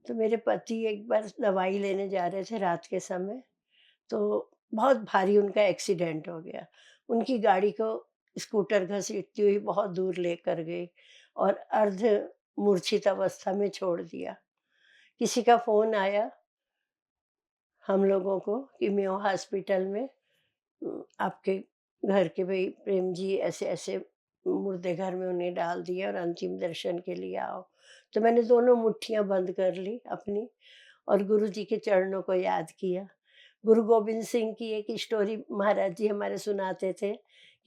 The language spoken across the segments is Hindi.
तो मेरे पति एक बार दवाई लेने जा रहे थे रात के समय, तो बहुत भारी उनका एक्सीडेंट हो गया। उनकी गाड़ी को स्कूटर घसीटती हुई बहुत दूर लेकर गई और अर्ध मूर्छित अवस्था में छोड़ दिया। किसी का फ़ोन आया हम लोगों को कि मेयो हॉस्पिटल में आपके घर के भई प्रेम जी ऐसे-ऐसे मुर्दे घर में उन्हें डाल दिया और अंतिम दर्शन के लिए आओ। तो मैंने दोनों मुट्ठियाँ बंद कर ली अपनी और गुरु जी के चरणों को याद किया। गुरु गोबिंद सिंह की एक स्टोरी महाराज जी हमारे सुनाते थे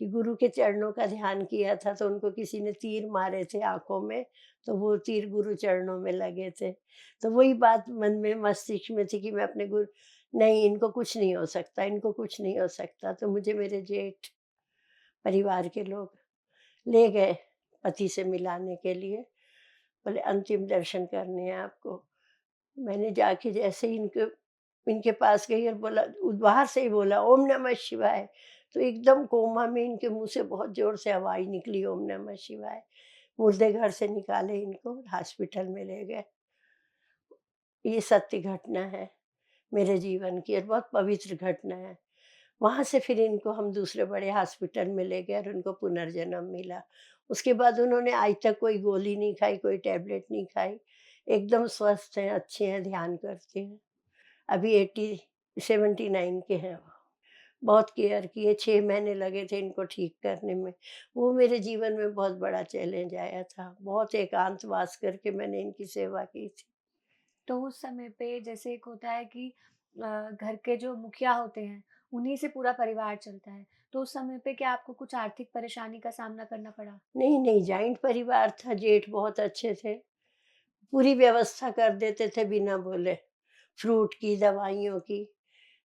कि गुरु के चरणों का ध्यान किया था तो उनको किसी ने तीर मारे थे आँखों में, तो वो तीर गुरु चरणों में लगे थे। तो वही बात मन में मस्तिष्क में थी कि मैं अपने गुरु नहीं इनको कुछ नहीं हो सकता, इनको कुछ नहीं हो सकता। तो मुझे मेरे जेठ परिवार के लोग ले गए पति से मिलाने के लिए, बोले अंतिम दर्शन करने हैं आपको। मैंने जाके जैसे ही इनके इनके पास गई और बोला बाहर से ही बोला ओम नमः शिवाय, तो एकदम कोमा में इनके मुँह से बहुत ज़ोर से आवाज़ निकली ओम नमः शिवाय। मुर्दे घर से निकाले इनको हॉस्पिटल में ले गए। ये सत्य घटना है मेरे जीवन की और बहुत पवित्र घटना है। वहाँ से फिर इनको हम दूसरे बड़े हॉस्पिटल में ले गए और उनको पुनर्जन्म मिला। उसके बाद उन्होंने आज तक कोई गोली नहीं खाई, कोई टैबलेट नहीं खाई। एकदम स्वस्थ हैं, अच्छे हैं, ध्यान करते हैं। अभी 79 के हैं वो। बहुत केयर किए, 6 महीने लगे थे इनको ठीक करने में। वो मेरे जीवन में बहुत बड़ा चैलेंज आया था। बहुत एकांतवास करके मैंने इनकी सेवा की थी। तो उस समय पे जैसे एक होता है कि घर के जो मुखिया होते हैं, उन्हीं से पूरा परिवार चलता है। तो उस समय पे क्या आपको कुछ आर्थिक परेशानी का सामना करना पड़ा? नहीं, नहीं, जॉइंट परिवार था, जेठ बहुत अच्छे थे। पूरी व्यवस्था कर देते थे बिना बोले। फ्रूट की, दवाइयों की,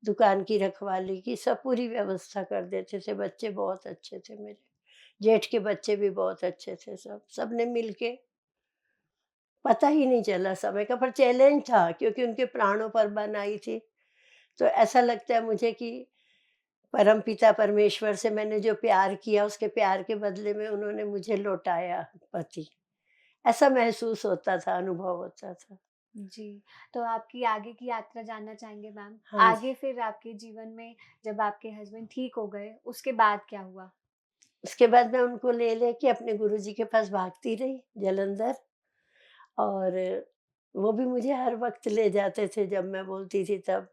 दुकान की रखवाली की, सब पूरी व्यवस्था कर देते थे। बच्चे बहुत अच्छे थे मेरे। जेठ के बच्चे भी बहुत अच्छे थे सब। सबने मिल के पता ही नहीं चला समय का, पर चैलेंज था क्योंकि उनके प्राणों पर बन आई थी। तो ऐसा लगता है मुझे कि परमपिता परमेश्वर से मैंने जो प्यार किया, उसके प्यार के बदले में उन्होंने मुझे लौटाया पति। ऐसा महसूस होता था, अनुभव होता था। जी, तो आपकी आगे की यात्रा जानना चाहेंगे मैम? हाँ जी। आगे फिर आपके जीवन में जब आपके हस्बैंड ठीक हो गए, उसके बाद क्या हुआ? उसके बाद मैं उनको ले लेके अपने गुरुजी के पास भागती रही जालंधर और वो भी मुझे हर वक़्त ले जाते थे जब मैं बोलती थी तब।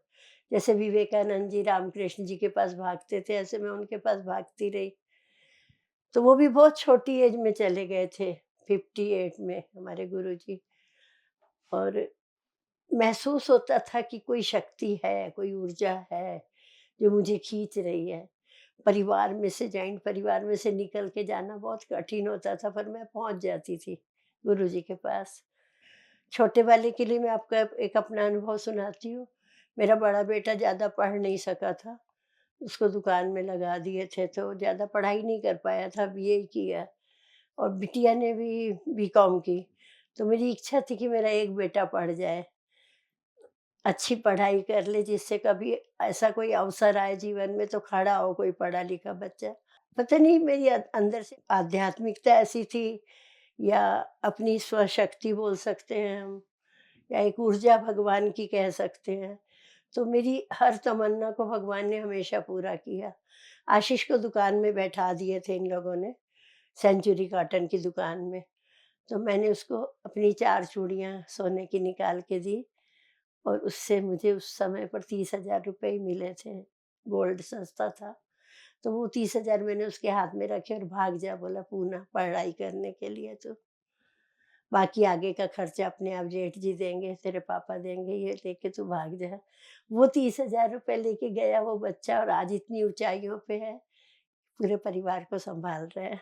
जैसे विवेकानंद जी, रामकृष्ण जी के पास भागते थे, ऐसे मैं उनके पास भागती रही। तो वो भी बहुत छोटी एज में चले गए थे, 58 में हमारे गुरुजी और महसूस होता था कि कोई शक्ति है, कोई ऊर्जा है, जो मुझे खींच रही है। परिवार में से जॉइंट परिवार में से निकल के जाना बहुत कठिन होता था, पर मैं पहुँच जाती थी गुरुजी के पास। छोटे वाले के लिए मैं आपको एक अपना अनुभव सुनाती हूँ। मेरा बड़ा बेटा ज़्यादा पढ़ नहीं सका था, उसको दुकान में लगा दिए थे, तो ज़्यादा पढ़ाई नहीं कर पाया था, बीए ही किया और बिटिया ने भी बीकॉम की। तो मेरी इच्छा थी कि मेरा एक बेटा पढ़ जाए। अच्छी पढ़ाई कर ले जिससे कभी ऐसा कोई अवसर आए जीवन में तो खड़ा हो कोई पढ़ा लिखा बच्चा। पता नहीं मेरी अंदर से आध्यात्मिकता ऐसी थी या अपनी स्वशक्ति बोल सकते हैं हम या एक ऊर्जा भगवान की कह सकते हैं। तो मेरी हर तमन्ना को भगवान ने हमेशा पूरा किया। आशीष को दुकान में बैठा दिए थे इन लोगों ने, सेंचुरी कॉटन की दुकान में। तो मैंने उसको अपनी 4 चूड़ियाँ सोने की निकाल के दी और उससे मुझे उस समय पर 30,000 रुपए ही मिले थे। गोल्ड सस्ता था। तो वो 30,000 मैंने उसके हाथ में रखे और भाग जा बोला पूना पढ़ाई करने के लिए तो। बाकी आगे का खर्चा अपने आप जेठ जी देंगे, तेरे पापा देंगे, ये लेके तू भाग जा। वो 30,000 रुपए लेके गया वो बच्चा और आज इतनी ऊँचाइयों पे है, पूरे परिवार को सँभाल रहा है।